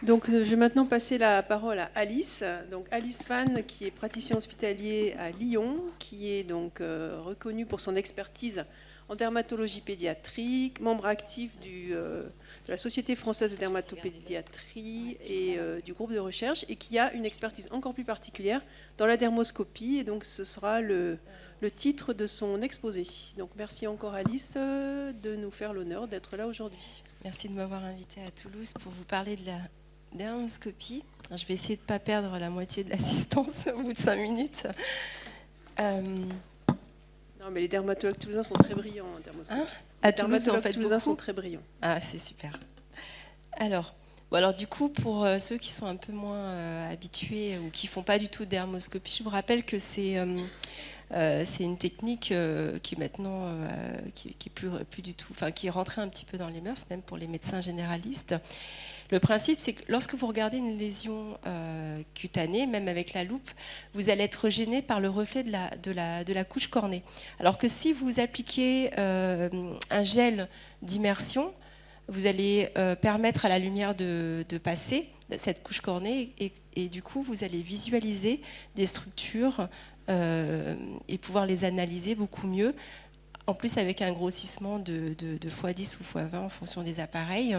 Donc, je vais maintenant passer la parole à Alice. Donc, Alice Fan, qui est praticien hospitalier à Lyon, qui est donc reconnue pour son expertise en dermatologie pédiatrique, membre actif de la Société française de dermatopédiatrie et du groupe de recherche, et qui a une expertise encore plus particulière dans la dermoscopie. Et donc, ce sera le titre de son exposé. Donc, merci encore Alice de nous faire l'honneur d'être là aujourd'hui. Merci de m'avoir invitée à Toulouse pour vous parler de la dermoscopie. Je vais essayer de ne pas perdre la moitié de l'assistance au bout de 5 minutes. Non, mais les dermatologues toulousains sont très brillants en dermoscopie. À Les Toulouse, dermatologues en fait, toulousains beaucoup sont très brillants. Ah, c'est super. Alors du coup, pour ceux qui sont un peu moins habitués ou qui ne font pas du tout de dermoscopie, je vous rappelle que c'est une technique qui maintenant qui est plus du tout, enfin qui est rentrée un petit peu dans les mœurs, même pour les médecins généralistes. Le principe, c'est que lorsque vous regardez une lésion cutanée, même avec la loupe, vous allez être gêné par le reflet de la couche cornée. Alors que si vous appliquez un gel d'immersion, vous allez permettre à la lumière de passer cette couche cornée et du coup, vous allez visualiser des structures et pouvoir les analyser beaucoup mieux. En plus, avec un grossissement de x10 ou x20 en fonction des appareils.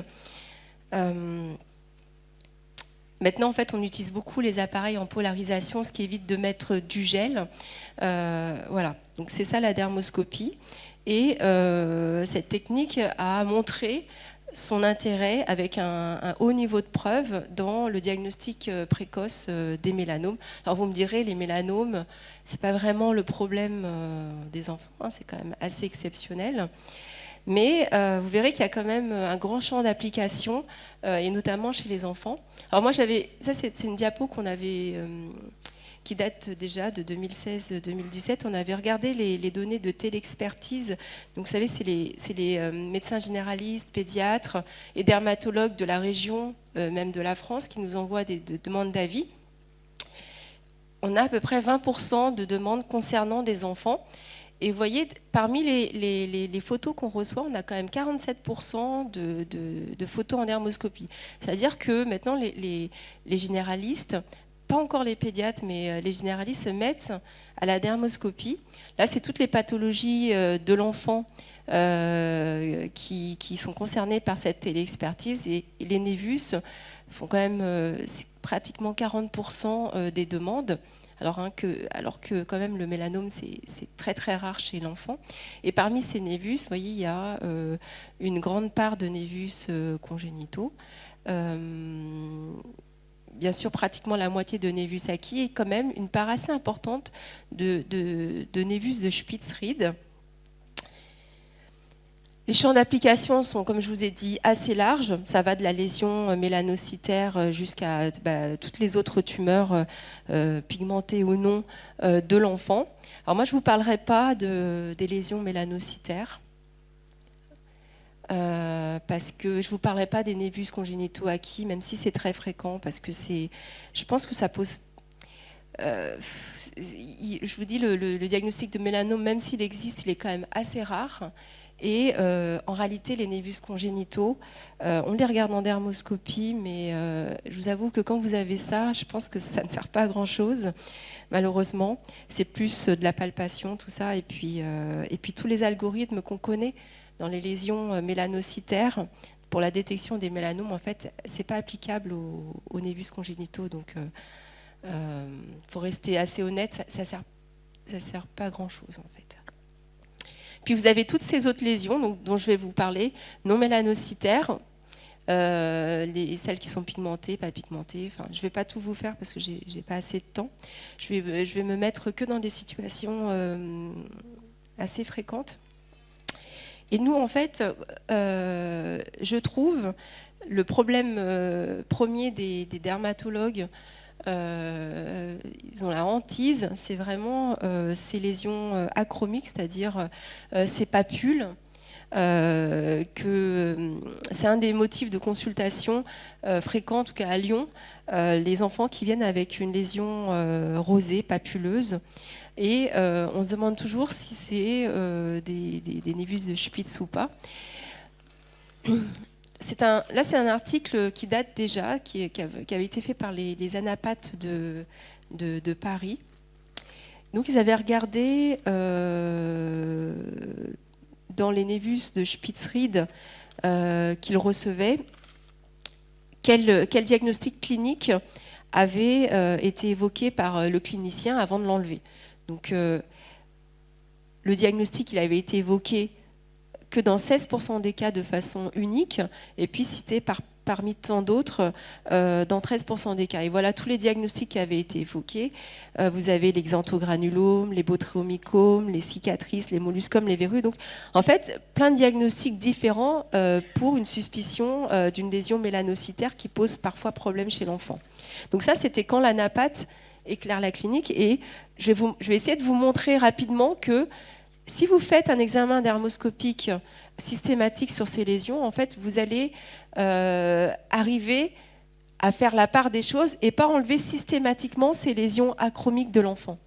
Maintenant, en fait, on utilise beaucoup les appareils en polarisation, ce qui évite de mettre du gel. Voilà, donc c'est ça la dermoscopie. Et cette technique a montré son intérêt avec un haut niveau de preuve dans le diagnostic précoce des mélanomes. Alors vous me direz, les mélanomes, c'est pas vraiment le problème des enfants, hein, c'est quand même assez exceptionnel. Mais vous verrez qu'il y a quand même un grand champ d'application, et notamment chez les enfants. Alors moi, ça c'est une diapo qu'on avait, qui date déjà de 2016-2017. On avait regardé les données de télexpertise. Donc vous savez, c'est les médecins généralistes, pédiatres et dermatologues de la région, même de la France, qui nous envoient des demandes d'avis. On a à peu près 20% de demandes concernant des enfants. Et vous voyez, parmi les photos qu'on reçoit, on a quand même 47% de photos en dermoscopie. C'est-à-dire que maintenant, les généralistes, pas encore les pédiatres, mais les généralistes se mettent à la dermoscopie. Là, c'est toutes les pathologies de l'enfant qui sont concernées par cette téléexpertise. Et les névus font quand même pratiquement 40% des demandes. Alors que quand même le mélanome c'est très très rare chez l'enfant. Et parmi ces névus, vous voyez, il y a une grande part de névus congénitaux. Bien sûr, pratiquement la moitié de névus acquis et quand même une part assez importante de névus de Spitz-Reed. Les champs d'application sont, comme je vous ai dit, assez larges. Ça va de la lésion mélanocytaire jusqu'à toutes les autres tumeurs pigmentées ou non de l'enfant. Alors moi, je ne vous parlerai pas des lésions mélanocytaires parce que je ne vous parlerai pas des névus congénitaux acquis, même si c'est très fréquent, parce que je pense que ça pose... je vous dis, le diagnostic de mélanome, même s'il existe, il est quand même assez rare. Et en réalité, les névus congénitaux, on les regarde en dermoscopie, mais je vous avoue que quand vous avez ça, je pense que ça ne sert pas à grand-chose, malheureusement. C'est plus de la palpation, tout ça, et puis tous les algorithmes qu'on connaît dans les lésions mélanocytaires pour la détection des mélanomes, en fait, c'est pas applicable aux névus congénitaux, donc faut rester assez honnête, ça sert pas à grand-chose, en fait. Puis vous avez toutes ces autres lésions dont je vais vous parler, non mélanocytaires, celles qui sont pigmentées, pas pigmentées. Enfin, je ne vais pas tout vous faire parce que j'ai pas assez de temps. Je vais me mettre que dans des situations assez fréquentes. Et nous, en fait, je trouve le problème premier des dermatologues, ils ont la hantise, c'est vraiment ces lésions achromiques, c'est-à-dire ces papules, que c'est un des motifs de consultation fréquents, en tout cas à Lyon, les enfants qui viennent avec une lésion rosée, papuleuse, et on se demande toujours si c'est des névus de Spitz ou pas. là, c'est un article qui date déjà, qui avait été fait par les anapathes de Paris. Donc, ils avaient regardé dans les névus de Spitz-Reed qu'ils recevaient quel diagnostic clinique avait été évoqué par le clinicien avant de l'enlever. Donc, le diagnostic, il avait été évoqué que dans 16% des cas de façon unique, et puis cité parmi tant d'autres dans 13% des cas. Et voilà tous les diagnostics qui avaient été évoqués. Vous avez les xanthogranulome, les botryomycomes, les cicatrices, les molluscomes, les verrues. Donc, en fait, plein de diagnostics différents pour une suspicion d'une lésion mélanocytaire qui pose parfois problème chez l'enfant. Donc ça, c'était quand l'anapathe éclaire la clinique. Et je vais essayer de vous montrer rapidement que si vous faites un examen dermoscopique systématique sur ces lésions, en fait, vous allez arriver à faire la part des choses et pas enlever systématiquement ces lésions achromiques de l'enfant.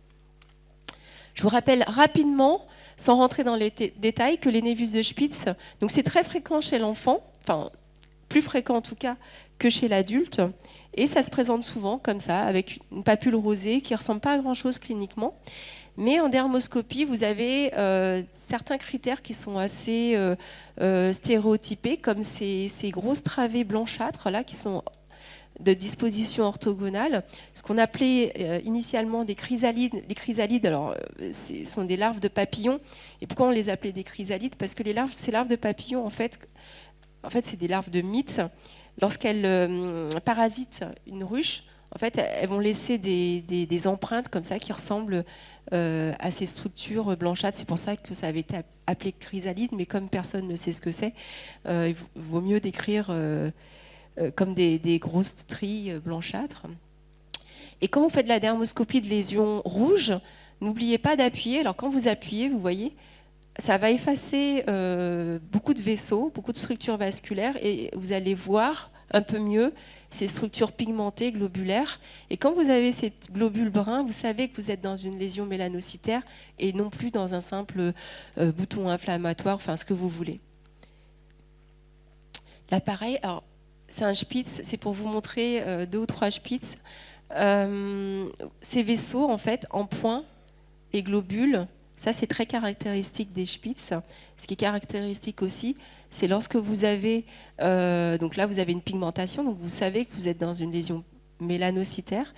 Je vous rappelle rapidement, sans rentrer dans les détails, que les névus de Spitz, donc c'est très fréquent chez l'enfant, enfin plus fréquent en tout cas que chez l'adulte, et ça se présente souvent comme ça, avec une papule rosée qui ne ressemble pas à grand-chose cliniquement. Mais en dermoscopie, vous avez certains critères qui sont assez stéréotypés, comme ces grosses travées blanchâtres là, qui sont de disposition orthogonale, ce qu'on appelait initialement des chrysalides. Les chrysalides, alors, ce sont des larves de papillons. Et pourquoi on les appelait des chrysalides? Parce que ces larves de papillons, en fait c'est des larves de mites. Lorsqu'elles parasitent une ruche, en fait, elles vont laisser des empreintes comme ça qui ressemblent à ces structures blanchâtres. C'est pour ça que ça avait été appelé chrysalide, mais comme personne ne sait ce que c'est, il vaut mieux décrire comme des grosses stries blanchâtres. Et quand vous faites de la dermoscopie de lésions rouges, n'oubliez pas d'appuyer. Alors quand vous appuyez, vous voyez, ça va effacer beaucoup de vaisseaux, beaucoup de structures vasculaires, et vous allez voir un peu mieux ces structures pigmentées, globulaires. Et quand vous avez ces globules bruns, vous savez que vous êtes dans une lésion mélanocytaire et non plus dans un simple bouton inflammatoire, enfin ce que vous voulez. L'appareil, alors c'est un Spitz, c'est pour vous montrer 2 ou 3 Spitz. Ces vaisseaux, en fait, en points et globules, ça c'est très caractéristique des Spitz. Ce qui est caractéristique aussi, c'est lorsque vous avez, donc là vous avez une pigmentation, donc vous savez que vous êtes dans une lésion mélanocytaire.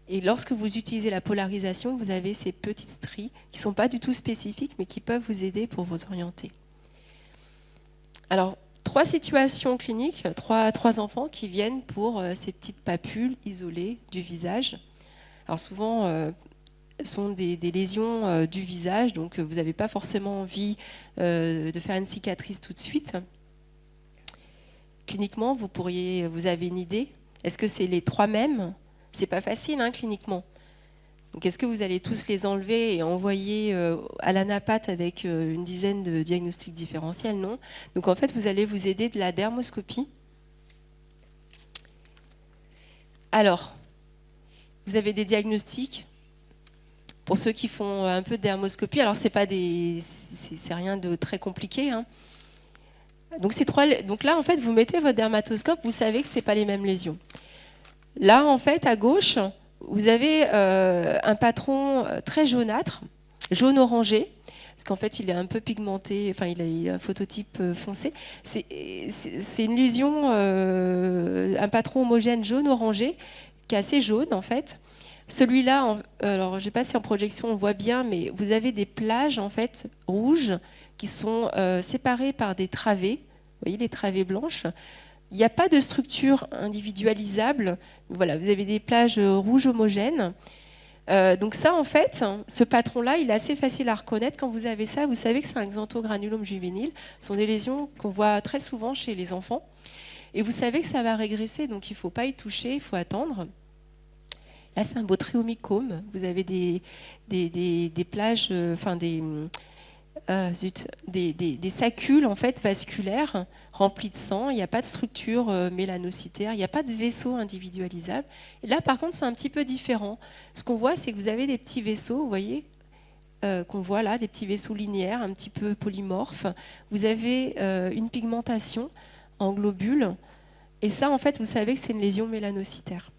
Et lorsque vous utilisez la polarisation, vous avez ces petites stries qui ne sont pas du tout spécifiques, mais qui peuvent vous aider pour vous orienter. Alors, 3 situations cliniques, 3 enfants qui viennent pour ces petites papules isolées du visage. Alors souvent, sont des lésions du visage, donc vous n'avez pas forcément envie de faire une cicatrice tout de suite. Cliniquement, vous avez une idée? Est-ce que c'est les 3 mêmes? C'est pas facile, hein, cliniquement. Donc est-ce que vous allez tous les enlever et envoyer à l'anapathe avec une dizaine de diagnostics différentiels? Non. Donc en fait, vous allez vous aider de la dermoscopie. Alors, vous avez des diagnostics. Pour ceux qui font un peu de dermoscopie, alors c'est rien de très compliqué, hein. Donc là, en fait, vous mettez votre dermatoscope, vous savez que ce n'est pas les mêmes lésions. Là, en fait, à gauche, vous avez un patron très jaunâtre, jaune-orangé, parce qu'en fait, il est un peu pigmenté, enfin, il a un phototype foncé. C'est une lésion, un patron homogène jaune-orangé, qui est assez jaune, en fait. Celui-là, alors je ne sais pas si en projection on voit bien, mais vous avez des plages en fait rouges qui sont séparées par des travées. Vous voyez les travées blanches. Il n'y a pas de structure individualisable. Voilà, vous avez des plages rouges homogènes. Donc ça, en fait, ce patron-là, il est assez facile à reconnaître. Quand vous avez ça, vous savez que c'est un xanthogranulome juvénile. Ce sont des lésions qu'on voit très souvent chez les enfants. Et vous savez que ça va régresser, donc il ne faut pas y toucher, il faut attendre. Là, c'est un botryomycome. Vous avez des plages, enfin des sacules en fait vasculaires remplies de sang. Il n'y a pas de structure mélanocytaire, il n'y a pas de vaisseau individualisable. Et là, par contre, c'est un petit peu différent. Ce qu'on voit, c'est que vous avez des petits vaisseaux, vous voyez, qu'on voit là, des petits vaisseaux linéaires, un petit peu polymorphes. Vous avez une pigmentation en globules. Et ça, en fait, vous savez que c'est une lésion mélanocytaire.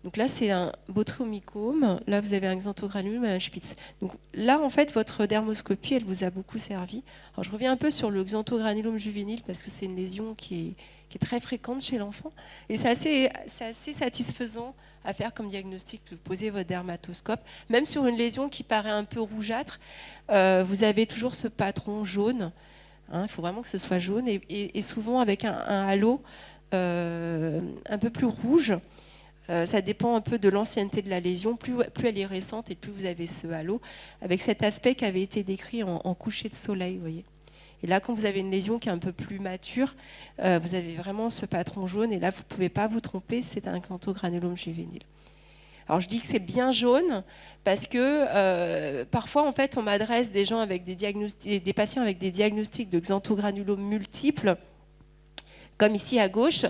Donc là, c'est un botryomycome. Là, vous avez un xanthogranulome et un Spitz. Donc là, en fait, votre dermoscopie, elle vous a beaucoup servi. Alors, je reviens un peu sur le xanthogranulome juvénile parce que c'est une lésion qui est très fréquente chez l'enfant. Et c'est assez satisfaisant à faire comme diagnostic. Vous posez votre dermatoscope. Même sur une lésion qui paraît un peu rougeâtre, vous avez toujours ce patron jaune. Il faut vraiment que ce soit jaune et souvent avec un halo un peu plus rouge. Ça dépend un peu de l'ancienneté de la lésion. Plus elle est récente et plus vous avez ce halo, avec cet aspect qui avait été décrit en coucher de soleil. Vous voyez. Et là, quand vous avez une lésion qui est un peu plus mature, vous avez vraiment ce patron jaune. Et là, vous ne pouvez pas vous tromper, c'est un xanthogranulome juvénile. Alors je dis que c'est bien jaune parce que parfois en fait on m'adresse des gens avec des patients avec des diagnostics de xanthogranulome multiples, comme ici à gauche.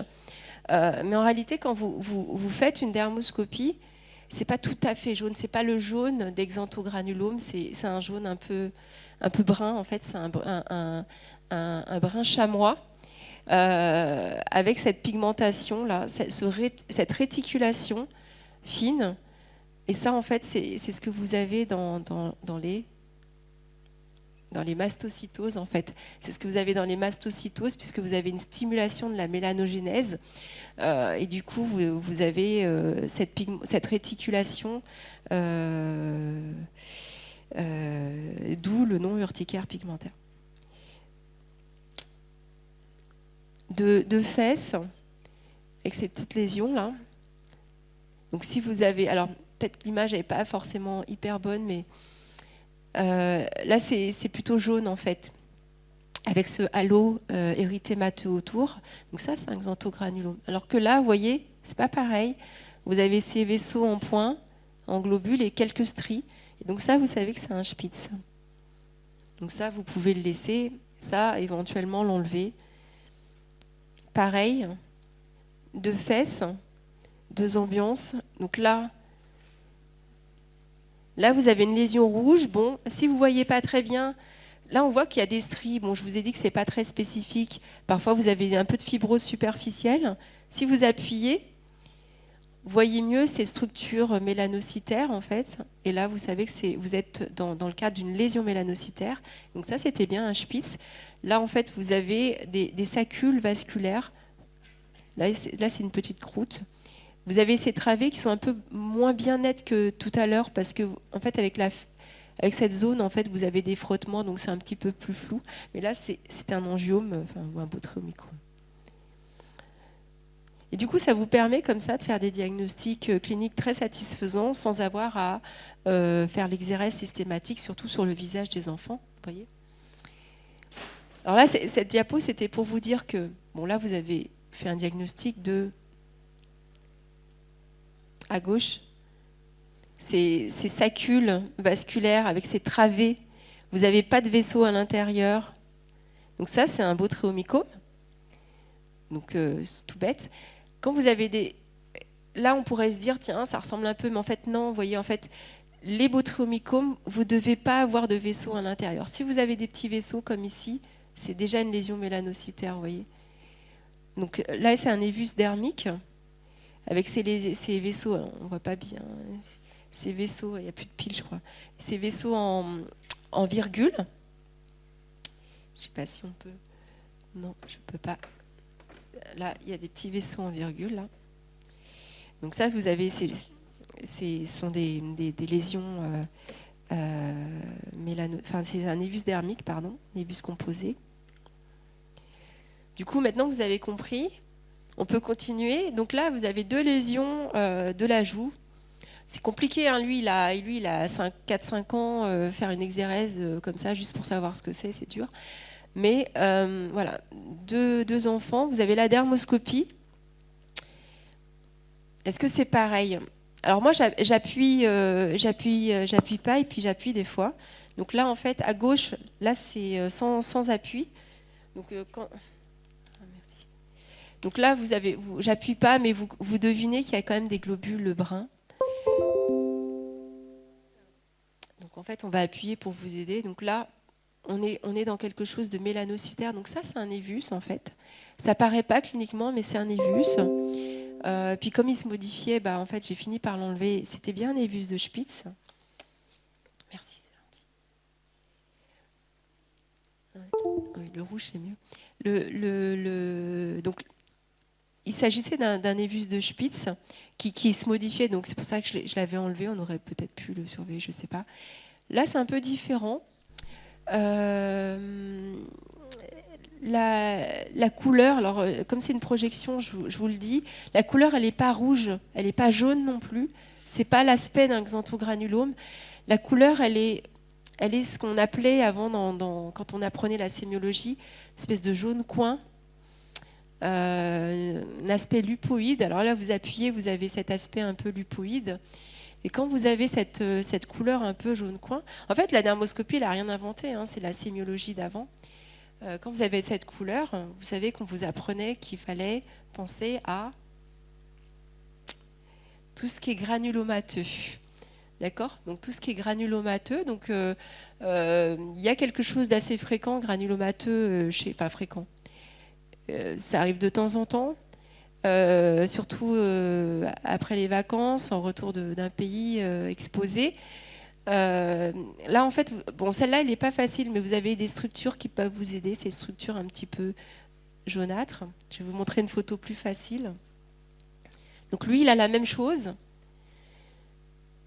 Mais en réalité, quand vous faites une dermoscopie, c'est pas tout à fait jaune. C'est pas le jaune des xanthogranulomes, c'est un jaune un peu brun. En fait, c'est un brun chamois avec cette pigmentation là, cette réticulation fine. Et ça, en fait, c'est ce que vous avez dans les mastocytoses, en fait. C'est ce que vous avez dans les mastocytoses, puisque vous avez une stimulation de la mélanogénèse. Et du coup, vous avez cette réticulation, d'où le nom urticaire pigmentaire. De fesses, avec ces petites lésions-là. Donc si vous avez... Alors, peut-être que l'image n'est pas forcément hyper bonne, mais là, c'est plutôt jaune, en fait, avec ce halo érythémateux autour. Donc ça, c'est un xanthogranulome. Alors que là, vous voyez, c'est pas pareil. Vous avez ces vaisseaux en point, en globules et quelques stries. Et donc ça, vous savez que c'est un Spitz. Donc ça, vous pouvez le laisser. Ça, éventuellement, l'enlever. Pareil, deux fesses, deux ambiances. Donc là, vous avez une lésion rouge. Bon, si vous ne voyez pas très bien, là, on voit qu'il y a des stries. Bon, je vous ai dit que ce n'est pas très spécifique. Parfois, vous avez un peu de fibrose superficielle. Si vous appuyez, vous voyez mieux ces structures mélanocytaires, en fait. Et là, vous savez que vous êtes dans le cadre d'une lésion mélanocytaire. Donc ça, c'était bien un Spitz. Là, en fait, vous avez des sacules vasculaires. Là, c'est une petite croûte. Vous avez ces travées qui sont un peu moins bien nettes que tout à l'heure parce que, en fait, avec cette zone, en fait, vous avez des frottements, donc c'est un petit peu plus flou. Mais là, c'est un angiome, ou un botryomycome. Et du coup, ça vous permet comme ça de faire des diagnostics cliniques très satisfaisants sans avoir à faire l'exérèse systématique, surtout sur le visage des enfants. Vous voyez. Alors là, cette diapo, c'était pour vous dire que, bon, là, vous avez fait un diagnostic à gauche, ces sacules vasculaires avec ces travées, vous n'avez pas de vaisseau à l'intérieur. Donc ça, c'est un botryomycome. Donc c'est tout bête. Quand vous avez là, on pourrait se dire, tiens, ça ressemble un peu, mais en fait, non. Vous voyez, en fait, les botryomycomes, vous ne devez pas avoir de vaisseau à l'intérieur. Si vous avez des petits vaisseaux comme ici, c'est déjà une lésion mélanocytaire, vous voyez. Donc là, c'est un névus dermique. Avec ces vaisseaux, on ne voit pas bien, ces vaisseaux, il n'y a plus de piles, je crois, ces vaisseaux en virgule. Je ne sais pas si on peut... Non, je ne peux pas. Là, il y a des petits vaisseaux en virgule, là. Donc ça, vous avez... Ce sont des lésions... Enfin, c'est un névus dermique, pardon, névus composé. Du coup, maintenant, vous avez compris... On peut continuer. Donc là, vous avez deux lésions de la joue. C'est compliqué, hein. Lui, il a 4-5 ans, faire une exérèse comme ça, juste pour savoir ce que c'est dur. Mais voilà, deux enfants. Vous avez la dermoscopie. Est-ce que c'est pareil? Alors moi, j'appuie pas et puis j'appuie des fois. Donc là, en fait, à gauche, là, c'est sans appui. Donc Donc là, j'appuie pas, mais vous devinez qu'il y a quand même des globules bruns. Donc en fait, on va appuyer pour vous aider. Donc là, on est dans quelque chose de mélanocytaire. Donc ça, c'est un névus, en fait. Ça paraît pas cliniquement, mais c'est un névus. Puis comme il se modifiait, en fait, j'ai fini par l'enlever. C'était bien un névus de Spitz. Merci, c'est gentil. Oui, le rouge, c'est mieux. Donc, il s'agissait d'un névus de Spitz qui se modifiait. Donc, c'est pour ça que je l'avais enlevé. On aurait peut-être pu le surveiller, je ne sais pas. Là, c'est un peu différent. La couleur, alors comme c'est une projection, je vous le dis, la couleur elle n'est pas rouge, elle n'est pas jaune non plus. C'est pas l'aspect d'un xanthogranulome. La couleur elle est ce qu'on appelait avant quand on apprenait la sémiologie, une espèce de jaune coin, un aspect lupoïde. Alors là vous appuyez, vous avez cet aspect un peu lupoïde. Et quand vous avez cette couleur un peu jaune coin, en fait la dermoscopie elle n'a rien inventé, hein, c'est la sémiologie d'avant. Quand vous avez cette couleur, vous savez qu'on vous apprenait qu'il fallait penser à tout ce qui est granulomateux. D'accord ? Donc tout ce qui est granulomateux, donc il y a quelque chose d'assez fréquent, granulomateux, enfin fréquent. Ça arrive de temps en temps, surtout après les vacances, en retour d'un pays exposé. Là, en fait, bon, celle-là, elle n'est pas facile, mais vous avez des structures qui peuvent vous aider, ces structures un petit peu jaunâtres. Je vais vous montrer une photo plus facile. Donc lui, il a la même chose.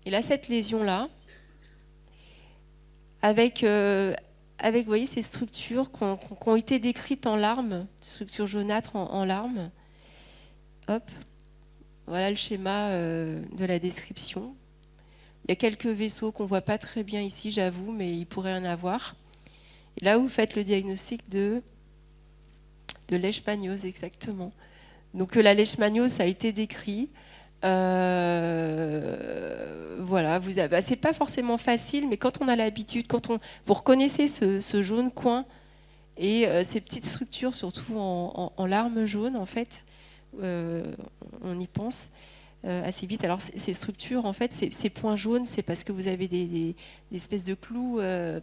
Il a cette lésion-là, avec, vous voyez, ces structures qui ont été décrites en larmes, structures jaunâtres en larmes. Hop, voilà le schéma de la description. Il y a quelques vaisseaux qu'on ne voit pas très bien ici, j'avoue, mais il pourrait en avoir. Et là, vous faites le diagnostic de leishmaniose, exactement. Donc la leishmaniose a été décrit. Voilà, c'est pas forcément facile, mais quand on a l'habitude, vous reconnaissez ce jaune coin et ces petites structures, surtout en larmes jaunes, en fait, on y pense. Assez vite. Alors ces structures, en fait, ces points jaunes, c'est parce que vous avez des espèces de clous de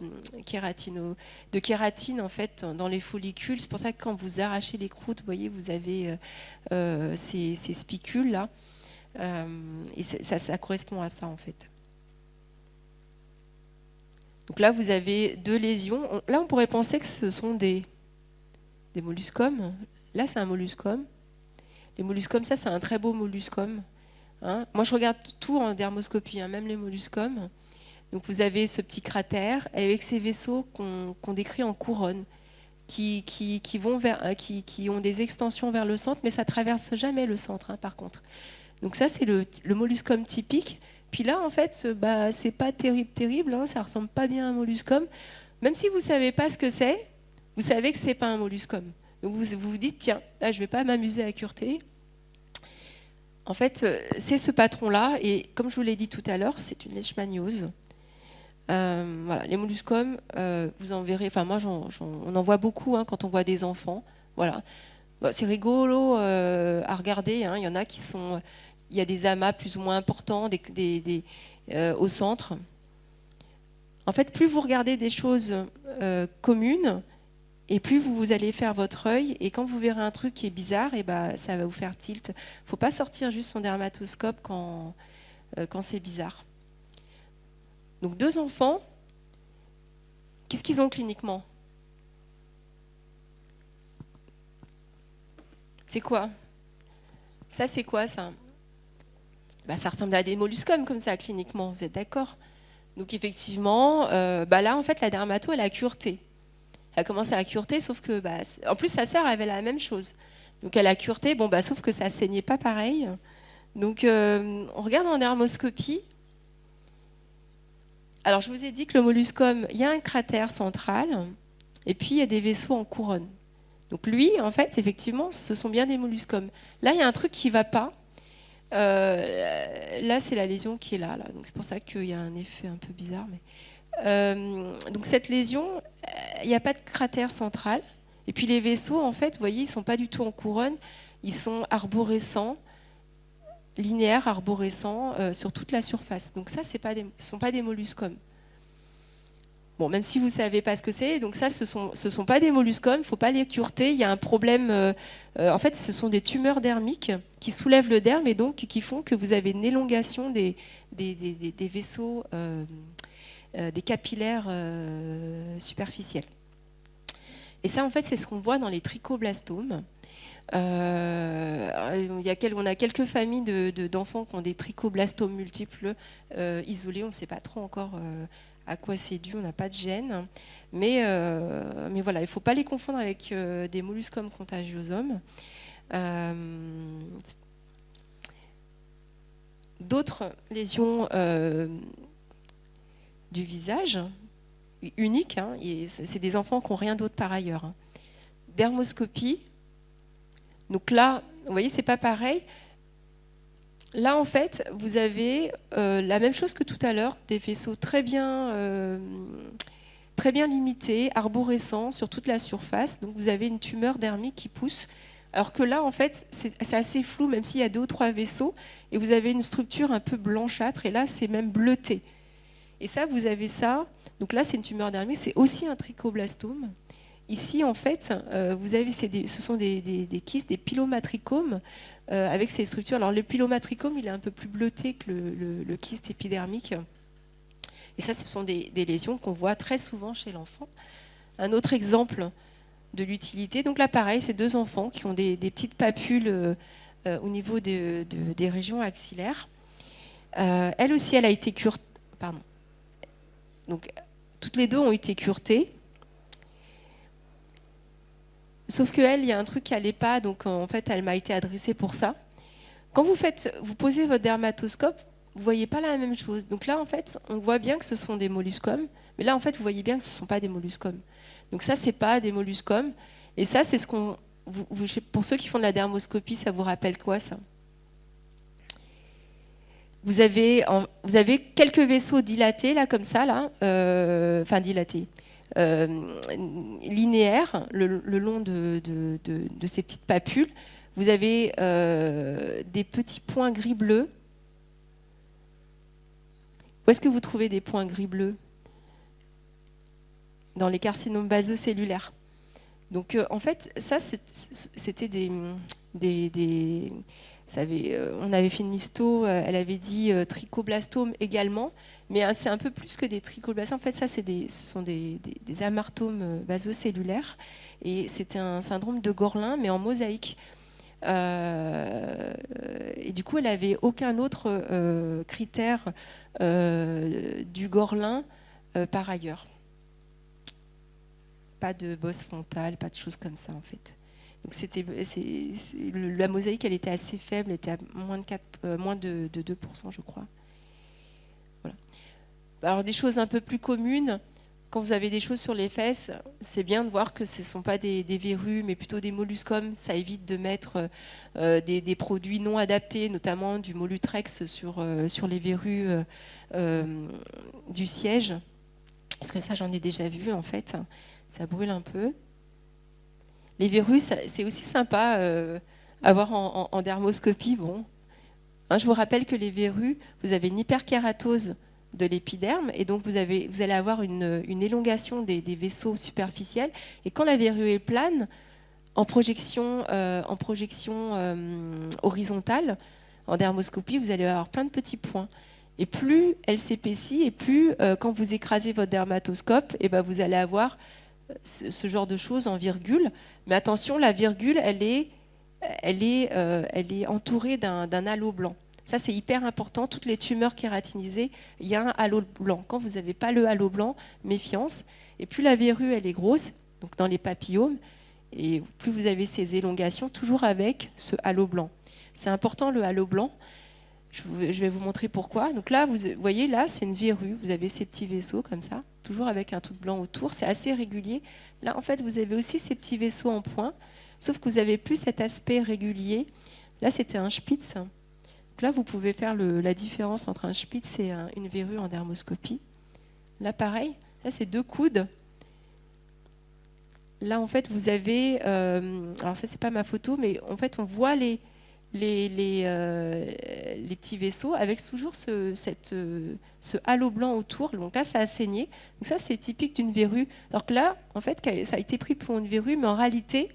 kératine en fait dans les follicules. C'est pour ça que quand vous arrachez les croûtes, vous voyez, vous avez ces spicules là, et ça correspond à ça en fait. Donc là, vous avez deux lésions. Là, on pourrait penser que ce sont des molluscomes. Là, c'est un molluscome. Les molluscomes, ça, c'est un très beau molluscome. Hein, moi, je regarde tout en dermoscopie, hein, même les molluscomes. Donc, vous avez ce petit cratère avec ces vaisseaux qu'on décrit en couronne, qui ont des extensions vers le centre, mais ça traverse jamais le centre, hein, par contre. Donc ça, c'est le molluscome typique. Puis là, en fait, c'est pas terrible, hein, ça ressemble pas bien à un molluscome. Même si vous savez pas ce que c'est, vous savez que c'est pas un molluscome. Donc vous vous dites, tiens, là, je vais pas m'amuser à cureter. En fait, c'est ce patron-là, et comme je vous l'ai dit tout à l'heure, c'est une leishmaniose. Voilà, les molluscomes, vous en verrez, enfin moi on en voit beaucoup hein, quand on voit des enfants. Voilà. Bon, c'est rigolo à regarder, hein. Il y en a il y a des amas plus ou moins importants au centre. En fait, plus vous regardez des choses communes, et plus vous allez faire votre œil, et quand vous verrez un truc qui est bizarre, et ça va vous faire tilt. Il ne faut pas sortir juste son dermatoscope quand c'est bizarre. Donc 2 enfants, qu'est-ce qu'ils ont cliniquement? C'est quoi? Ça, c'est quoi ça? Ça ressemble à des molluscomes comme ça, cliniquement, vous êtes d'accord? Donc effectivement, là, en fait, la dermato, elle a cureté. Elle a commencé à cureter, sauf que, en plus, sa sœur avait la même chose. Donc elle a cureté, sauf que ça saignait pas pareil. Donc on regarde en dermoscopie. Alors je vous ai dit que le molluscome, il y a un cratère central, et puis il y a des vaisseaux en couronne. Donc lui, en fait, effectivement, ce sont bien des molluscomes. Là, il y a un truc qui ne va pas. Là, c'est la lésion qui est là. Donc c'est pour ça qu'il y a un effet un peu bizarre. Mais... donc cette lésion, il n'y a pas de cratère central. Et puis les vaisseaux, en fait, vous voyez, ils ne sont pas du tout en couronne. Ils sont arborescents, linéaires, arborescents sur toute la surface. Donc ça, ce ne sont pas des molluscomes. Bon, même si vous ne savez pas ce que c'est, donc ça, ce sont pas des molluscomes, il ne faut pas les cureter. Il y a un problème. En fait, ce sont des tumeurs dermiques qui soulèvent le derme et donc qui font que vous avez une élongation des vaisseaux, des capillaires superficiels. Et ça, en fait, c'est ce qu'on voit dans les trichoblastomes. On a quelques familles d'enfants qui ont des trichoblastomes multiples isolés. On ne sait pas trop encore à quoi c'est dû, on n'a pas de gène. Mais voilà, il ne faut pas les confondre avec des molluscomes contagiosum. D'autres lésions du visage, uniques, hein, c'est des enfants qui n'ont rien d'autre par ailleurs. Hein. Dermoscopie. Donc là, vous voyez, c'est pas pareil. Là, en fait, vous avez la même chose que tout à l'heure, des vaisseaux très bien limités, arborescents sur toute la surface. Donc vous avez une tumeur dermique qui pousse. Alors que là, en fait, c'est assez flou, même s'il y a 2 ou 3 vaisseaux, et vous avez une structure un peu blanchâtre, et là, c'est même bleuté. Et ça, vous avez ça. Donc là, c'est une tumeur dermique, c'est aussi un trichoblastome. Ici, en fait, vous avez, ce sont des kystes, des pilomatrichomes avec ces structures. Alors, le pilomatrichome, il est un peu plus bleuté que le kyste épidermique. Et ça, ce sont des lésions qu'on voit très souvent chez l'enfant. Un autre exemple de l'utilité. Donc là, pareil, c'est 2 enfants qui ont des petites papules au niveau des régions axillaires. Elle aussi, elle a été curetée. Pardon. Donc, toutes les 2 ont été curetées. Sauf qu'elle, il y a un truc qui n'allait pas, donc en fait, elle m'a été adressée pour ça. Quand vous posez votre dermatoscope, vous ne voyez pas la même chose. Donc là, en fait, on voit bien que ce sont des molluscomes, mais là, en fait, vous voyez bien que ce ne sont pas des molluscomes. Donc ça, ce n'est pas des molluscomes. Et ça, c'est ce qu'on... Pour ceux qui font de la dermoscopie, ça vous rappelle quoi, ça ? Vous avez quelques vaisseaux dilatés, là, comme ça, là. Enfin, dilatés. Linéaire le long de ces petites papules. Vous avez des petits points gris-bleu. Où est-ce que vous trouvez des points gris-bleu ? Dans les carcinomes basocellulaires. Donc en fait, ça c'était on avait fait une histo, elle avait dit trichoblastome également. Mais c'est un peu plus que des trichoblastomes. En fait, ça, ce sont des amartomes basocellulaires. Et c'était un syndrome de Gorlin, mais en mosaïque. Et du coup, elle n'avait aucun autre critère du Gorlin par ailleurs. Pas de bosse frontale, pas de choses comme ça, en fait. Donc la mosaïque, elle était assez faible, elle était à moins de 2%, je crois. Alors des choses un peu plus communes, quand vous avez des choses sur les fesses, c'est bien de voir que ce ne sont pas des verrues, mais plutôt des molluscomes. Ça évite de mettre des produits non adaptés, notamment du Molutrex sur les verrues du siège. Parce que ça, j'en ai déjà vu, en fait. Ça brûle un peu. Les verrues, c'est aussi sympa à voir en dermoscopie. Bon. Hein, je vous rappelle que les verrues, vous avez une hyperkératose de l'épiderme, et donc vous allez avoir une élongation des vaisseaux superficiels, et quand la verrue est plane, en projection horizontale, en dermoscopie, vous allez avoir plein de petits points. Et plus elle s'épaissit, et plus quand vous écrasez votre dermatoscope, et ben vous allez avoir ce genre de choses en virgule. Mais attention, la virgule, elle est entourée d'un halo blanc. Ça, c'est hyper important. Toutes les tumeurs kératinisées, il y a un halo blanc. Quand vous n'avez pas le halo blanc, méfiance. Et plus la verrue, elle est grosse, donc dans les papillomes, et plus vous avez ces élongations, toujours avec ce halo blanc. C'est important, le halo blanc. Je vais vous montrer pourquoi. Donc là, vous voyez, là, c'est une verrue. Vous avez ces petits vaisseaux comme ça, toujours avec un truc blanc autour. C'est assez régulier. Là, en fait, vous avez aussi ces petits vaisseaux en point, sauf que vous n'avez plus cet aspect régulier. Là, c'était un spitz. Donc là, vous pouvez faire la différence entre un spitz et une verrue en dermoscopie. Là, pareil. Là, c'est 2 coudes. Là, en fait, vous avez... alors ça, c'est pas ma photo, mais en fait, on voit les les petits vaisseaux avec toujours ce halo blanc autour. Donc là, ça a saigné. Donc ça, c'est typique d'une verrue. Alors que là, en fait, ça a été pris pour une verrue, mais en réalité,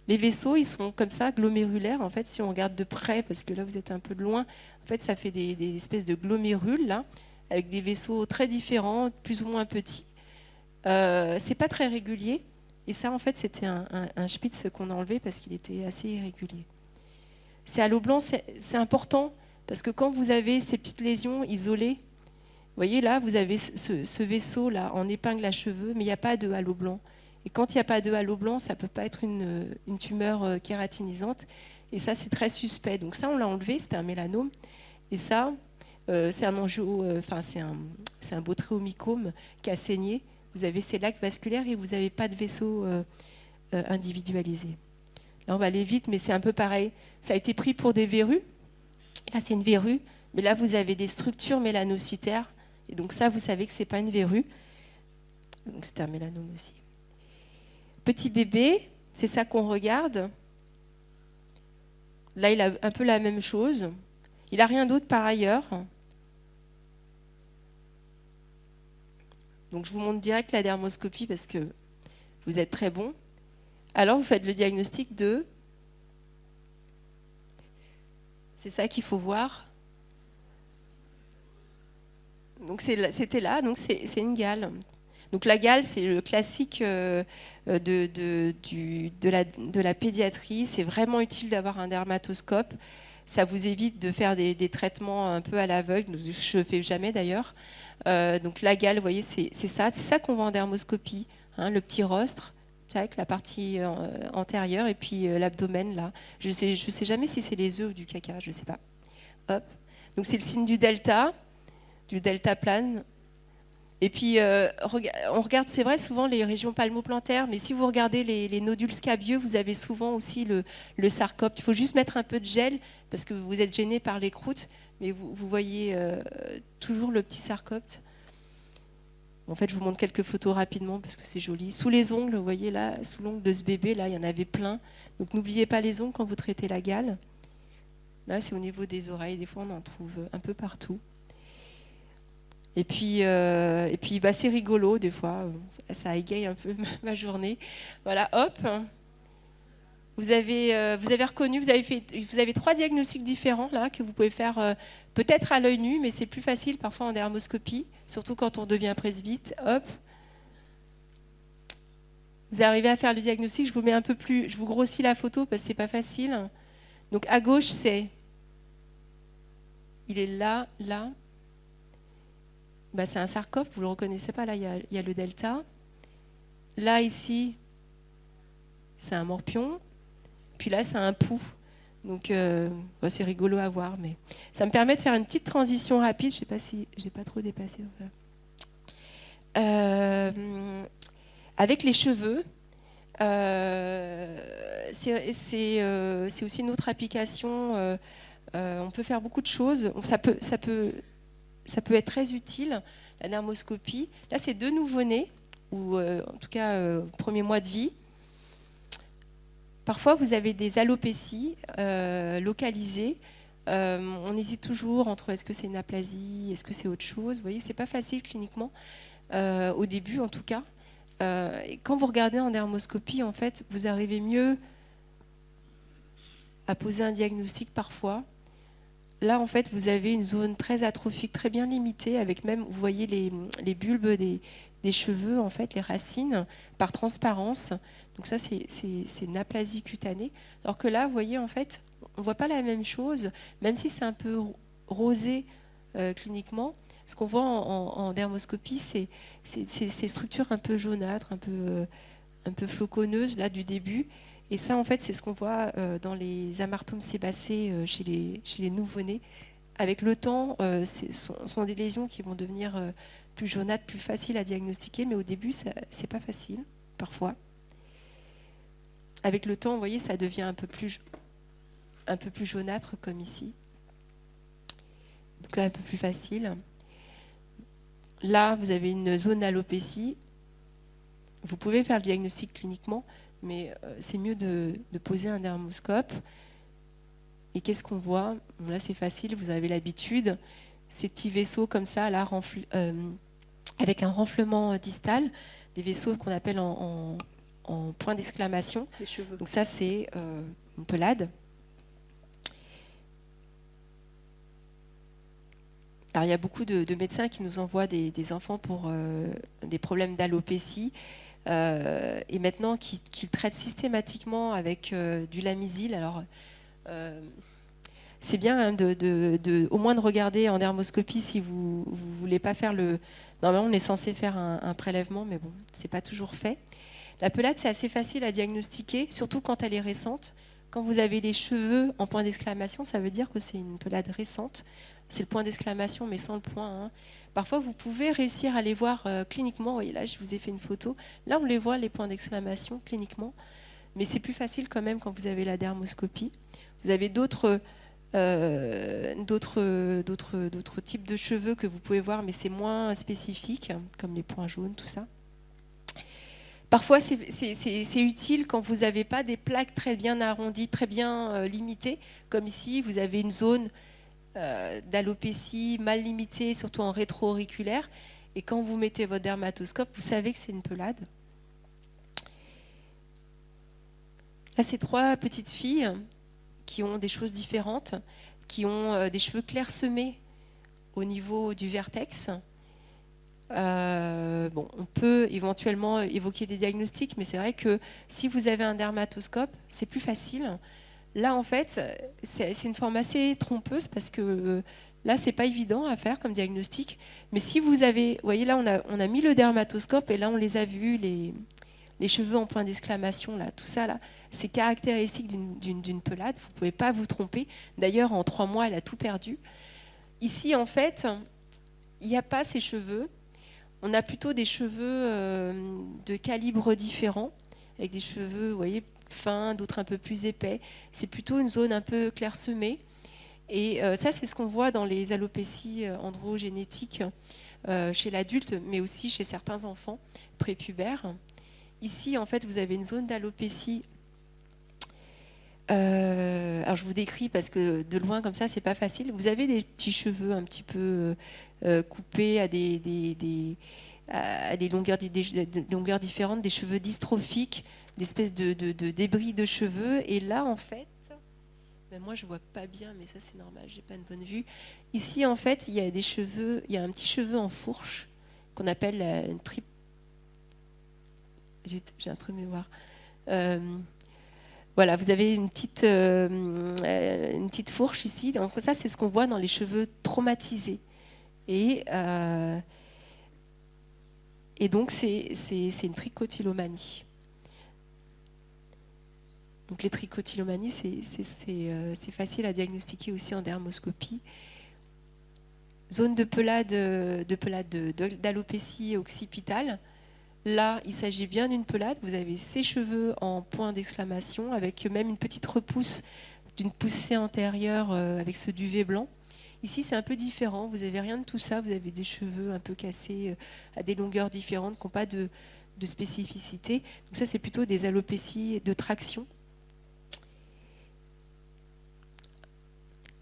les vaisseaux, ils sont comme ça, glomérulaires. En fait, si on regarde de près, parce que là, vous êtes un peu de loin, en fait, ça fait des espèces de glomérules, là, avec des vaisseaux très différents, plus ou moins petits. C'est pas très régulier. Et ça, en fait, c'était un Spitz qu'on a enlevé parce qu'il était assez irrégulier. Ces halos blancs, c'est important parce que quand vous avez ces petites lésions isolées, vous voyez là, vous avez ce vaisseau là en épingle à cheveux, mais il n'y a pas de halo blanc. Et quand il n'y a pas de halo blanc, ça ne peut pas être une tumeur kératinisante. Et ça, c'est très suspect. Donc ça, on l'a enlevé, c'était un mélanome. Et ça, c'est un botryomycome qui a saigné. Vous avez ces lacs vasculaires et vous n'avez pas de vaisseau individualisé. Là, on va aller vite, mais c'est un peu pareil. Ça a été pris pour des verrues. Là, c'est une verrue, mais là, vous avez des structures mélanocytaires. Et donc ça, vous savez que ce n'est pas une verrue. Donc c'est un mélanome aussi. Petit bébé, c'est ça qu'on regarde. Là, il a un peu la même chose. Il n'a rien d'autre par ailleurs. Donc je vous montre direct la dermoscopie parce que vous êtes très bon. Alors vous faites le diagnostic de... C'est ça qu'il faut voir. Donc c'était là, donc c'est une gale. Donc la gale, c'est le classique de la pédiatrie. C'est vraiment utile d'avoir un dermatoscope. Ça vous évite de faire des traitements un peu à l'aveugle. Je ne fais jamais d'ailleurs. Donc la gale, vous voyez, c'est ça qu'on voit en dermoscopie. Hein, le petit rostre, tac, la partie antérieure et puis l'abdomen là. Je sais jamais si c'est les œufs ou du caca, je ne sais pas. Hop. Donc c'est le signe du delta plane. Et puis, on regarde, c'est vrai, souvent les régions palmoplantaires, mais si vous regardez les nodules scabieux, vous avez souvent aussi le sarcopte. Il faut juste mettre un peu de gel, parce que vous êtes gêné par les croûtes, mais vous voyez toujours le petit sarcopte. En fait, je vous montre quelques photos rapidement, parce que c'est joli. Sous les ongles, vous voyez là, sous l'ongle de ce bébé, là, il y en avait plein. Donc n'oubliez pas les ongles quand vous traitez la gale. Là, c'est au niveau des oreilles, des fois on en trouve un peu partout. Et puis c'est rigolo, des fois, ça égaye un peu ma journée. Voilà, hop. Vous avez reconnu, vous avez 3 diagnostics différents là, que vous pouvez faire peut-être à l'œil nu, mais c'est plus facile parfois en dermoscopie, surtout quand on devient presbyte. Hop. Vous arrivez à faire le diagnostic, je vous mets un peu plus, je vous grossis la photo parce que c'est pas facile. Donc à gauche, il est là. Bah, c'est un sarcopte, vous ne le reconnaissez pas, là il y a le delta. Là ici, c'est un morpion. Puis là c'est un pou. Donc c'est rigolo à voir, mais ça me permet de faire une petite transition rapide. Je ne sais pas si j'ai pas trop dépassé. Avec les cheveux, c'est aussi une autre application. On peut faire beaucoup de choses. Ça peut être très utile, la dermoscopie. Là, c'est 2 nouveau-nés, ou en tout cas, premier mois de vie. Parfois, vous avez des alopécies localisées. On hésite toujours entre est-ce que c'est une aplasie, est-ce que c'est autre chose. Vous voyez, c'est pas facile cliniquement, au début en tout cas. Et quand vous regardez en dermoscopie, en fait, vous arrivez mieux à poser un diagnostic parfois. Là, en fait, vous avez une zone très atrophique, très bien limitée, avec même, vous voyez les bulbes des cheveux, en fait, les racines, par transparence. Donc ça, c'est une aplasie cutanée. Alors que là, vous voyez, en fait, on ne voit pas la même chose, même si c'est un peu rosé cliniquement. Ce qu'on voit en dermoscopie, c'est ces structures un peu jaunâtres, un peu floconneuses, là, du début. Et ça, en fait, c'est ce qu'on voit dans les amartomes sébacés chez les nouveau-nés. Avec le temps, ce sont des lésions qui vont devenir plus jaunâtres, plus faciles à diagnostiquer, mais au début, c'est pas facile, parfois. Avec le temps, vous voyez, ça devient un peu plus jaunâtre, comme ici. Donc là, un peu plus facile. Là, vous avez une zone d'alopécie. Vous pouvez faire le diagnostic cliniquement, mais c'est mieux de poser un dermoscope. Et qu'est-ce qu'on voit? Bon, là, c'est facile, vous avez l'habitude. Ces petits vaisseaux comme ça, là, avec un renflement distal, des vaisseaux qu'on appelle en point d'exclamation. Les cheveux. Donc ça, c'est une pelade. Alors, il y a beaucoup de médecins qui nous envoient des enfants pour des problèmes d'alopécie et maintenant qui traitent systématiquement avec du Lamisil. Alors, c'est bien hein, au moins de regarder en dermoscopie si vous ne voulez pas faire le... Normalement, on est censé faire un prélèvement, mais bon, ce n'est pas toujours fait. La pelade, c'est assez facile à diagnostiquer, surtout quand elle est récente. Quand vous avez les cheveux en point d'exclamation, ça veut dire que c'est une pelade récente. C'est le point d'exclamation, mais sans le point. Hein. Parfois, vous pouvez réussir à les voir cliniquement. Vous voyez, là, je vous ai fait une photo. Là, on les voit, les points d'exclamation, cliniquement. Mais c'est plus facile quand même quand vous avez la dermoscopie. Vous avez d'autres types de cheveux que vous pouvez voir, mais c'est moins spécifique, comme les points jaunes, tout ça. Parfois, c'est utile quand vous n'avez pas des plaques très bien arrondies, très bien limitées, comme ici, vous avez une zone d'alopécie mal limitée, surtout en rétro-auriculaire, et quand vous mettez votre dermatoscope, vous savez que c'est une pelade. Là, c'est 3 petites filles qui ont des choses différentes, qui ont des cheveux clairsemés au niveau du vertex. Bon, on peut éventuellement évoquer des diagnostics, mais c'est vrai que si vous avez un dermatoscope, c'est plus facile. Là, en fait, c'est une forme assez trompeuse parce que là, c'est pas évident à faire comme diagnostic. Mais si vous avez, vous voyez là, on a mis le dermatoscope et là, on les a vus, les cheveux en point d'exclamation, là, tout ça, là, c'est caractéristique d'une pelade. Vous pouvez pas vous tromper. D'ailleurs, en 3 mois, elle a tout perdu. Ici, en fait, il n'y a pas ces cheveux. On a plutôt des cheveux de calibre différent, avec des cheveux, vous voyez, fins, d'autres un peu plus épais. C'est plutôt une zone un peu clairsemée. Et ça, c'est ce qu'on voit dans les alopécies androgénétiques chez l'adulte, mais aussi chez certains enfants prépubères. Ici, en fait, vous avez une zone d'alopécie. Alors, je vous décris parce que de loin, comme ça, c'est pas facile. Vous avez des petits cheveux un petit peu coupés à des longueurs différentes, des cheveux dystrophiques, des espèces de débris de cheveux. Et là, en fait, ben moi, je vois pas bien, mais ça, c'est normal, j'ai pas une bonne vue. Ici, en fait, il y a des cheveux, il y a un petit cheveu en fourche qu'on appelle une j'ai un trou de mémoire. Voilà, vous avez une petite fourche ici. Donc ça, c'est ce qu'on voit dans les cheveux traumatisés. Et donc, c'est une trichotillomanie. Donc les trichotillomanies, c'est facile à diagnostiquer aussi en dermoscopie. Zone de pelade d'alopécie occipitale. Là, il s'agit bien d'une pelade. Vous avez ces cheveux en point d'exclamation, avec même une petite repousse d'une poussée antérieure avec ce duvet blanc. Ici, c'est un peu différent. Vous n'avez rien de tout ça. Vous avez des cheveux un peu cassés à des longueurs différentes qui n'ont pas de spécificité. Donc ça, c'est plutôt des alopécies de traction.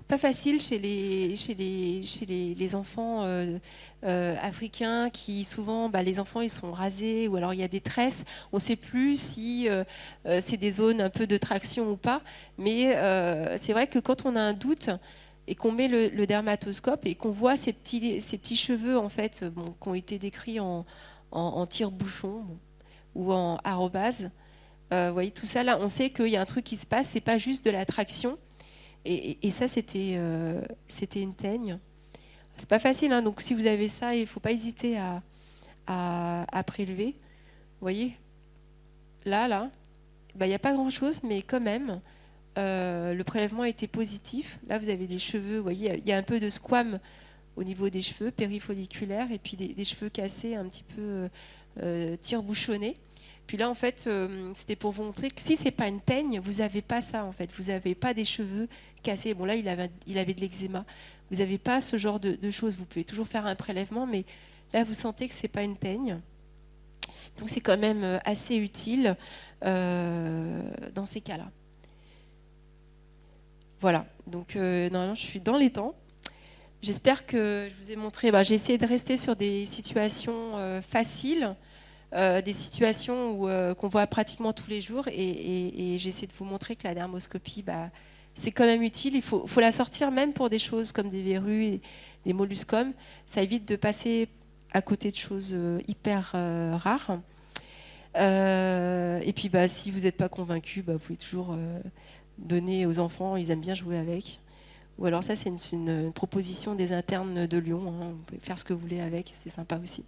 Pas facile chez les enfants africains qui souvent, les enfants ils sont rasés ou alors il y a des tresses. On ne sait plus si c'est des zones un peu de traction ou pas. Mais c'est vrai que quand on a un doute et qu'on met le dermatoscope et qu'on voit ces petits cheveux en fait, qui ont été décrits en tire-bouchon ou en arrobase, vous voyez tout ça là, on sait qu'il y a un truc qui se passe. C'est pas juste de la traction. Et ça, c'était une teigne. C'est pas facile, hein, donc si vous avez ça, il ne faut pas hésiter à prélever. Vous voyez, là, il n'y a pas grand-chose, mais quand même, le prélèvement a été positif. Là, vous avez des cheveux, vous voyez, il y a un peu de squame au niveau des cheveux, périfolliculaires, et puis des cheveux cassés, un petit peu tire-bouchonnés. Puis là, en fait, c'était pour vous montrer que si ce n'est pas une teigne, vous n'avez pas ça, en fait. Vous n'avez pas des cheveux cassés. Bon, là, il avait de l'eczéma. Vous n'avez pas ce genre de choses. Vous pouvez toujours faire un prélèvement, mais là, vous sentez que ce n'est pas une teigne. Donc, c'est quand même assez utile dans ces cas-là. Voilà, donc normalement je suis dans les temps. J'espère que je vous ai montré, j'ai essayé de rester sur des situations faciles, des situations qu'on voit pratiquement tous les jours, et j'essaie de vous montrer que la dermoscopie, c'est quand même utile. Il faut la sortir même pour des choses comme des verrues, des molluscums. Ça évite de passer à côté de choses hyper rares. Et puis si vous n'êtes pas convaincu, vous pouvez toujours donner aux enfants, ils aiment bien jouer avec. Ou alors ça, c'est une proposition des internes de Lyon, hein. Vous pouvez faire ce que vous voulez avec, c'est sympa aussi.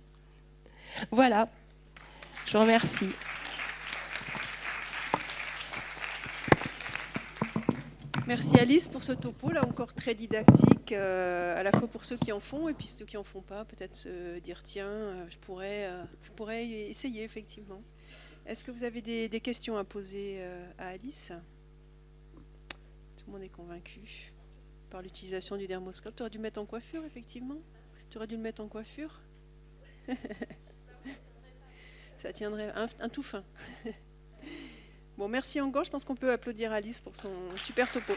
Voilà, je vous remercie. Merci Alice pour ce topo, là encore très didactique, à la fois pour ceux qui en font et puis ceux qui en font pas, peut-être se dire tiens, je pourrais essayer effectivement. Est-ce que vous avez des questions à poser à Alice? Tout le monde est convaincu par l'utilisation du dermoscope. Tu aurais dû le mettre en coiffure, effectivement. Tu aurais dû le mettre en coiffure. Ça tiendrait un tout fin. Bon, merci encore. Je pense qu'on peut applaudir Alice pour son super topo.